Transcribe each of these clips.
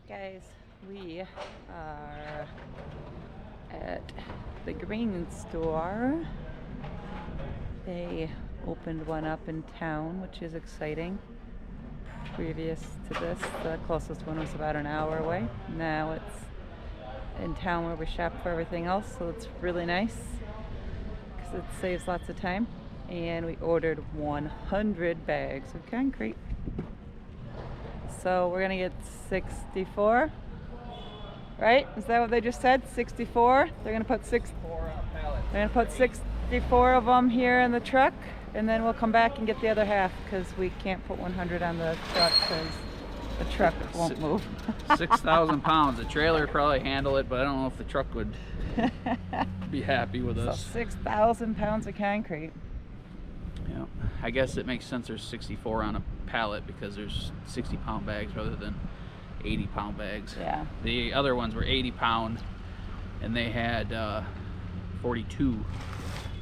Guys, we are at the grain store. They opened one up in town, which is exciting. Previous to this, the closest one was about an hour away. Now it's in town where we shop for everything else, so it's really nice because it saves lots of time. And we ordered 100 bags of concrete. So we're gonna get 64, right? Is that what they just said? 64? They're gonna put 64 of them here in the truck, and then we'll come back and get the other half because we can't put 100 on the truck because the truck won't move. 6,000 pounds. The trailer probably handle it, but I don't know if the truck would be happy with us. So 6,000 pounds of concrete. Yeah, I guess it makes sense there's 64 on a pallet because there's 60-pound bags rather than 80-pound bags. Yeah. The other ones were 80-pound and they had 42.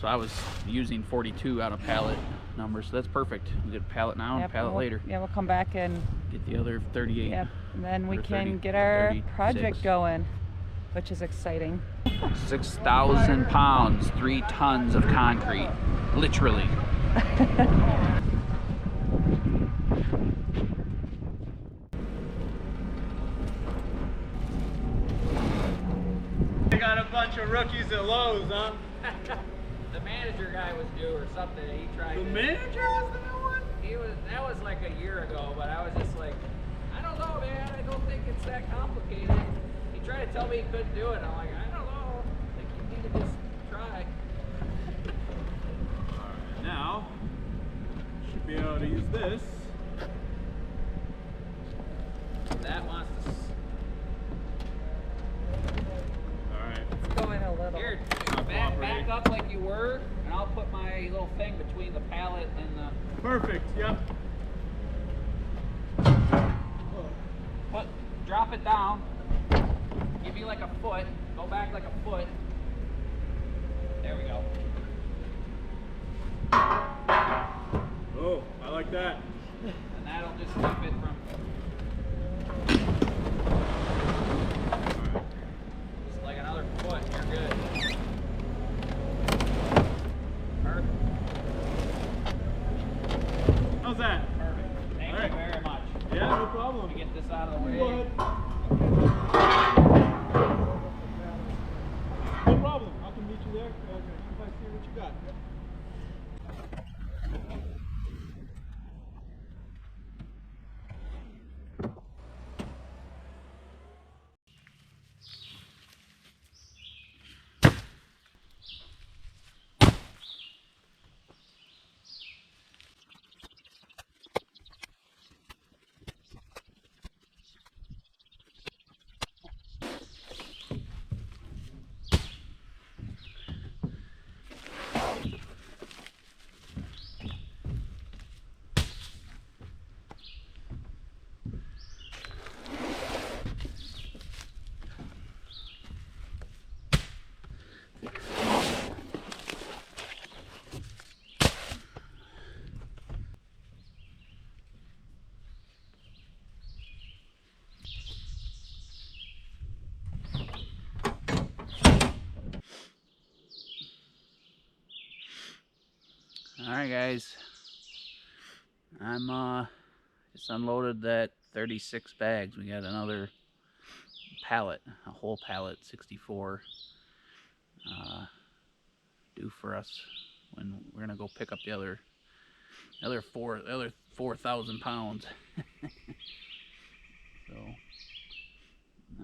So I was using 42 out of pallet numbers. So that's perfect. We get a pallet now and a pallet later. Yeah, we'll come back and get the other 38. Yep. And then we can get our project going, which is exciting. 6,000 pounds, 3 tons of concrete, literally. They got a bunch of rookies at Lowe's, huh? The manager guy was due or something. He tried. The manager was the new one? That was like a year ago, but I was just like, I don't know, man. I don't think it's that complicated. He tried to tell me he couldn't do it. I'm like, I don't know. I think you need to just try. Alright, now should be able to use this. That wants to. Alright. It's going a little. Here, back up like you were, and I'll put my little thing between the pallet and the. Perfect, yep. Drop it down. Give you like a foot. Go back like a foot. There we go. Oh, I like that. And that'll just keep it from. Just like another foot. You're good. Perfect. How's that? Perfect. Thank you very much. Yeah, no problem. Let me get this out of the way. No problem. I can meet you there. Okay. If I see what you got. Alright guys, I'm just unloaded that 36 bags. We got another pallet, a whole pallet, 64 due for us when we're gonna go pick up the other 4,000 pounds. So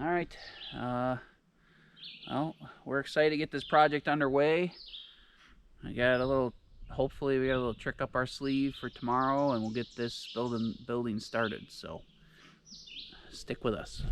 alright, well, we're excited to get this project underway. I got a little, hopefully we got a little trick up our sleeve for tomorrow and we'll get this building started, so stick with us.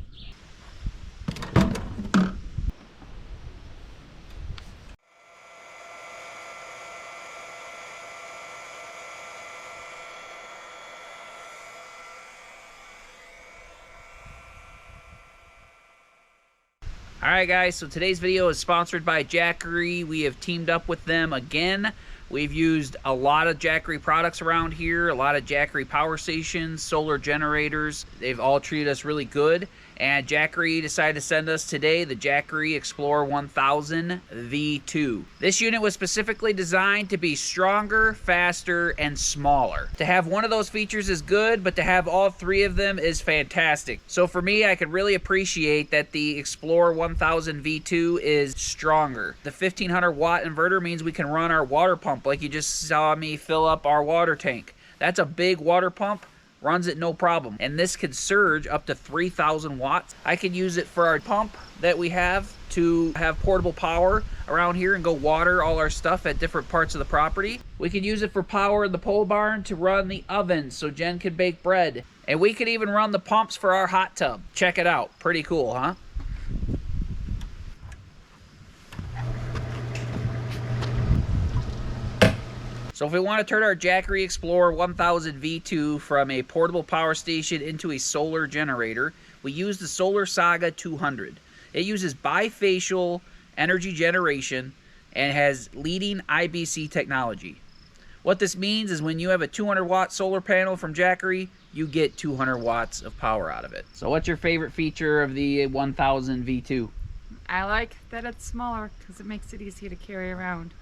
Alright guys, so today's video is sponsored by Jackery. We have teamed up with them again. We've used a lot of Jackery products around here, a lot of Jackery power stations, solar generators. They've all treated us really good. And Jackery decided to send us today the Jackery Explorer 1000 V2. This unit was specifically designed to be stronger, faster, and smaller. To have one of those features is good, but to have all three of them is fantastic. So for me, I could really appreciate that the Explorer 1000 V2 is stronger. The 1500 watt inverter means we can run our water pump like you just saw me fill up our water tank. That's a big water pump. Runs it no problem. And this could surge up to 3,000 watts. I could use it for our pump that we have to have portable power around here and go water all our stuff at different parts of the property. We could use it for power in the pole barn to run the oven so Jen could bake bread. And we could even run the pumps for our hot tub. Check it out. Pretty cool, huh? So if we want to turn our Jackery Explorer 1000 V2 from a portable power station into a solar generator, we use the Solar Saga 200. It uses bifacial energy generation and has leading IBC technology. What this means is when you have a 200 watt solar panel from Jackery, you get 200 watts of power out of it. So what's your favorite feature of the 1000 V2? I like that it's smaller because it makes it easy to carry around.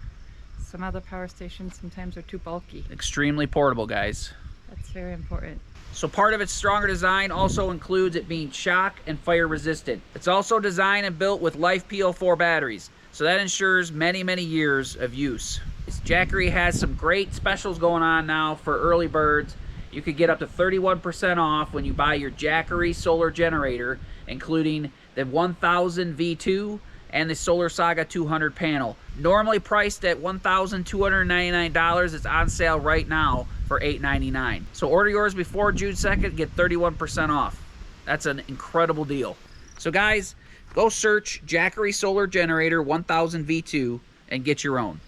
Some other power stations sometimes are too bulky. Extremely portable, guys. That's very important. So part of its stronger design also includes it being shock and fire resistant. It's also designed and built with Life PO4 batteries, so that ensures many, many years of use. Jackery has some great specials going on now for early birds. You could get up to 31% off when you buy your Jackery solar generator, including the 1000 V2 and the Solar Saga 200 panel. Normally priced at $1,299, it's on sale right now for $899. So order yours before June 2nd, get 31% off. That's an incredible deal. So guys, go search Jackery Solar Generator 1000 V2 and get your own.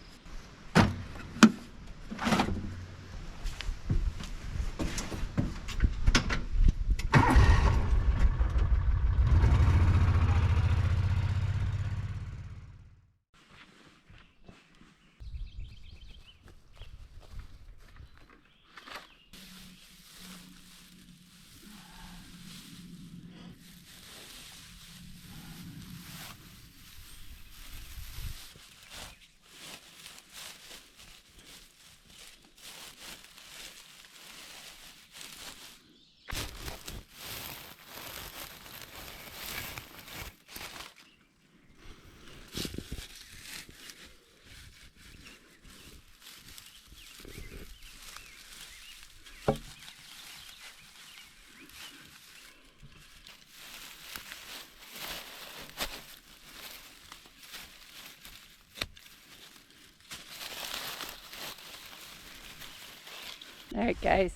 All right, guys.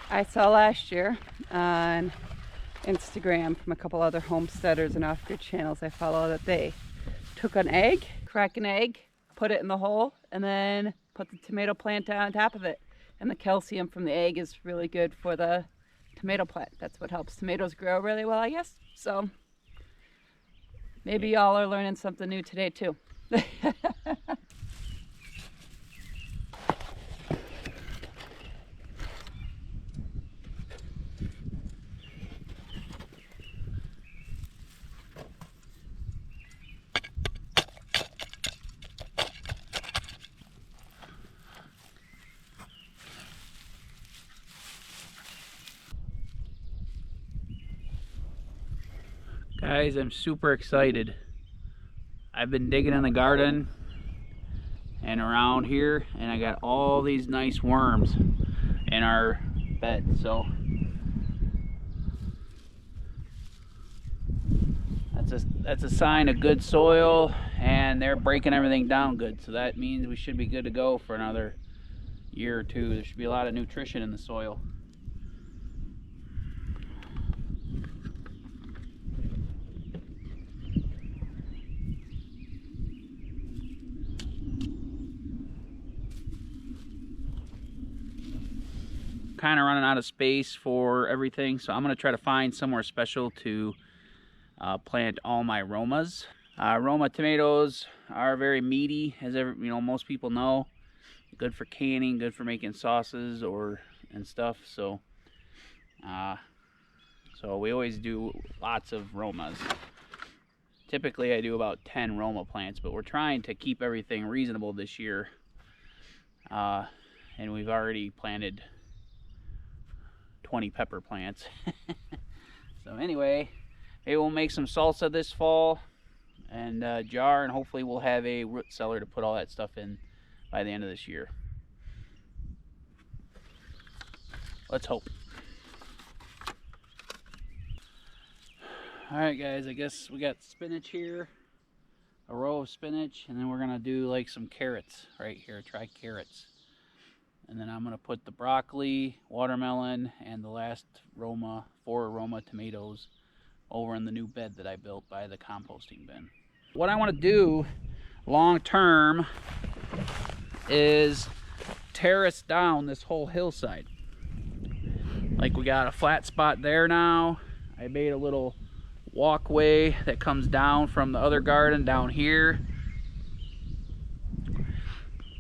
I saw last year on Instagram from a couple other homesteaders and off-grid channels I follow that they took an egg, crack an egg, put it in the hole, and then put the tomato plant on top of it. And the calcium from the egg is really good for the tomato plant. That's what helps tomatoes grow really well, I guess. So maybe y'all are learning something new today too. Guys, I'm super excited. I've been digging in the garden and around here, and I got all these nice worms in our bed. So that's a sign of good soil, and they're breaking everything down good. So that means we should be good to go for another year or two. There should be a lot of nutrition in the soil. Kind of running out of space for everything, so I'm going to try to find somewhere special to plant all my Romas. Roma tomatoes are very meaty, as most people know. Good for canning, good for making sauces and stuff. So So we always do lots of Romas. Typically I do about 10 Roma plants, but we're trying to keep everything reasonable this year. And we've already planted 20 pepper plants. So anyway, maybe we'll make some salsa this fall and jar, and hopefully we'll have a root cellar to put all that stuff in by the end of this year. Let's hope. Alright guys, I guess we got spinach here, a row of spinach, and then we're gonna do like some carrots right here. Try carrots. And then I'm gonna put the broccoli, watermelon, and the last Roma, 4 Roma tomatoes over in the new bed that I built by the composting bin. What I want to do long term is terrace down this whole hillside. Like we got a flat spot there now. I made a little walkway that comes down from the other garden down here.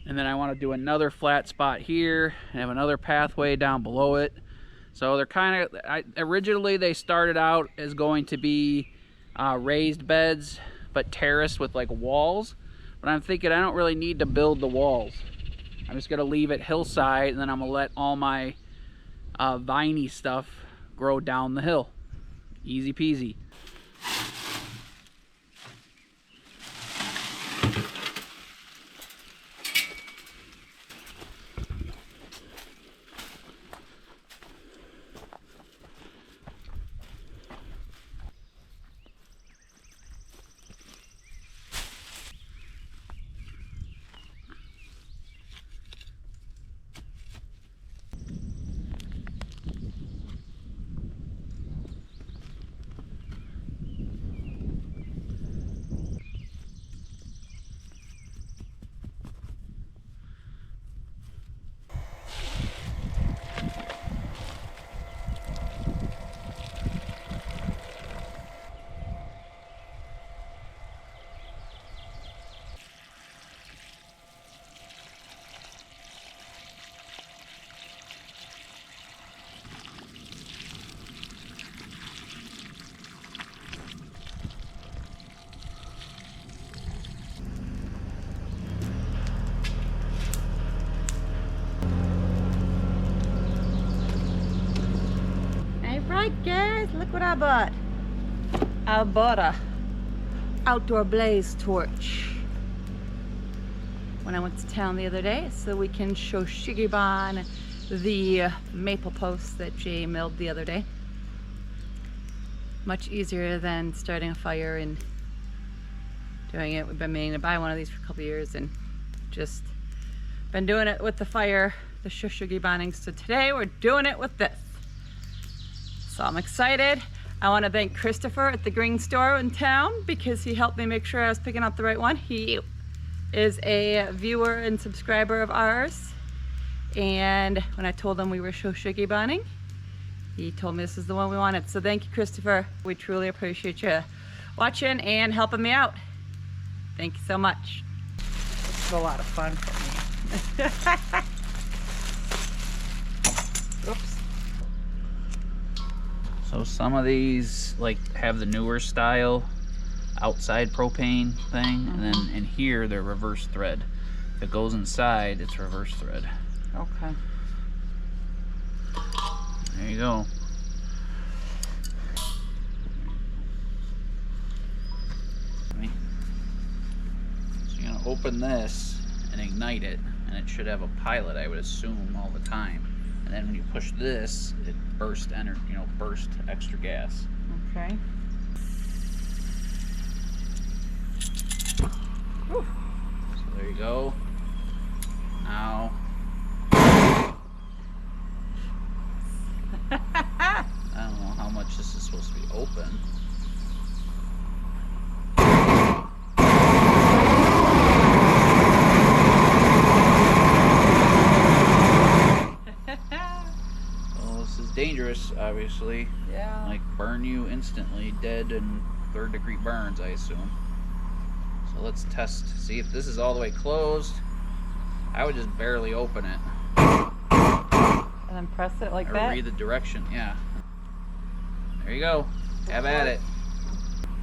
And then I want to do another flat spot here and have another pathway down below it. So they're kind of, originally they started out as going to be raised beds, but terraced with like walls. But I'm thinking I don't really need to build the walls. I'm just gonna leave it hillside, and then I'm gonna let all my viney stuff grow down the hill. Easy peasy. Right guys, look what I bought. I bought a outdoor blaze torch when I went to town the other day, so we can Shou Sugi Baning the maple posts that Jay milled the other day. Much easier than starting a fire and doing it. We've been meaning to buy one of these for a couple years and just been doing it with the fire, the Shou Sugi Baning. So today we're doing it with this. So I'm excited. I want to thank Christopher at the green store in town because he helped me make sure I was picking up the right one. He is a viewer and subscriber of ours. And when I told him we were Shou Sugi Baning, he told me this is the one we wanted. So thank you, Christopher. We truly appreciate you watching and helping me out. Thank you so much. This is a lot of fun for me. Oops. So some of these like have the newer style outside propane thing, and then in here they're reverse thread. If it goes inside, it's reverse thread. Okay. There you go. So you're gonna open this and ignite it, and it should have a pilot, I would assume, all the time. And then when you push this, it burst extra gas. Okay. Whew. So there you go. Now I don't know how much this is supposed to be open. Dangerous, obviously. Yeah. Like burn you instantly, dead and 3rd-degree burns, I assume. So let's test, see if this is all the way closed. I would just barely open it. And then press it like or that? read the direction, yeah. There you go. Have at it.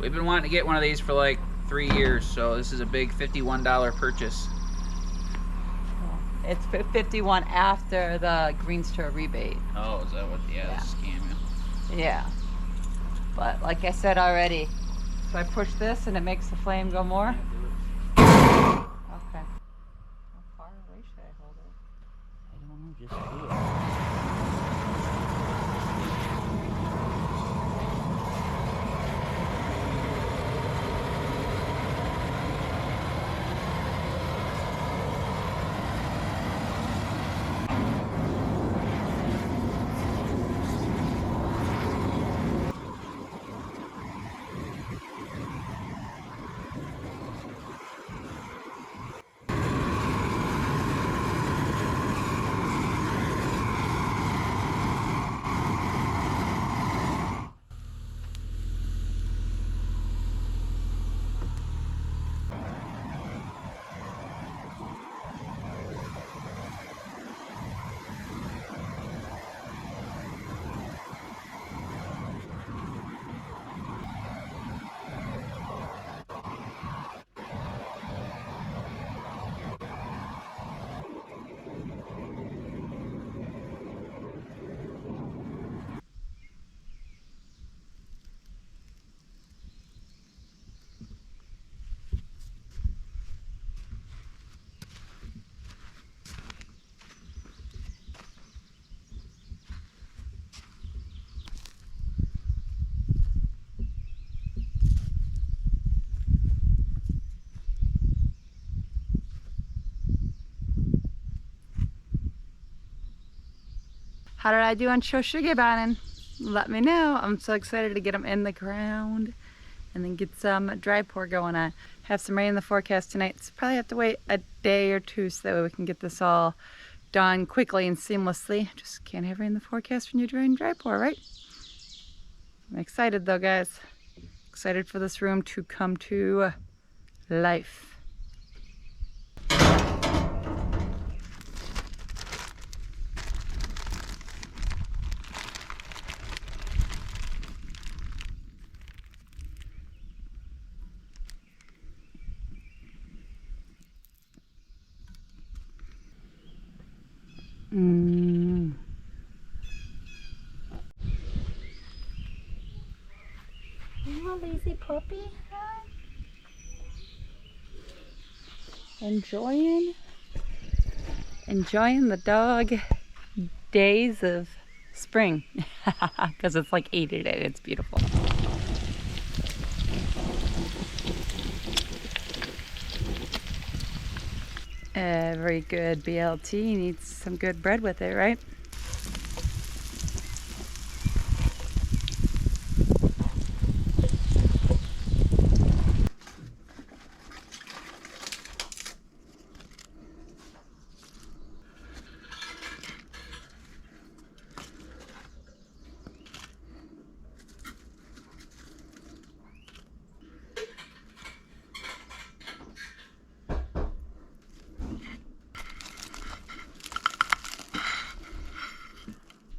We've been wanting to get one of these for like 3 years, so this is a big $51 purchase. It's 51 after the Green Store rebate. Oh, is that what? Yeah, Yeah. scam. Yeah. But like I said already, so I push this and it makes the flame go more. Okay. How far away should I hold it? I don't know, just do it. How did I do on Shou Sugi Baning? Let me know. I'm so excited to get them in the ground and then get some dry pour going on. Have some rain in the forecast tonight, so probably have to wait a day or two so that way we can get this all done quickly and seamlessly. Just can't have rain in the forecast when you're doing dry pour, right? I'm excited though, guys. Excited for this room to come to life. Are you a lazy puppy? Huh? Enjoying the dog days of spring because it's like 80 today. It's beautiful. Every good BLT needs some good bread with it, right?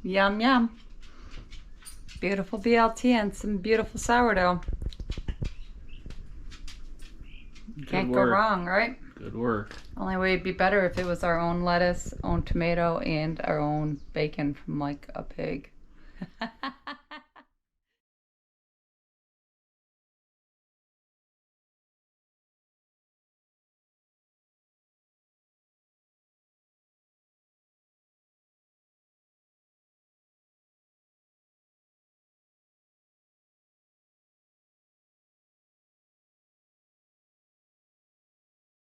Yum, yum. Beautiful BLT and some beautiful sourdough. Can't go wrong, right? Good work. Only way it'd be better if it was our own lettuce, own tomato, and our own bacon from like a pig.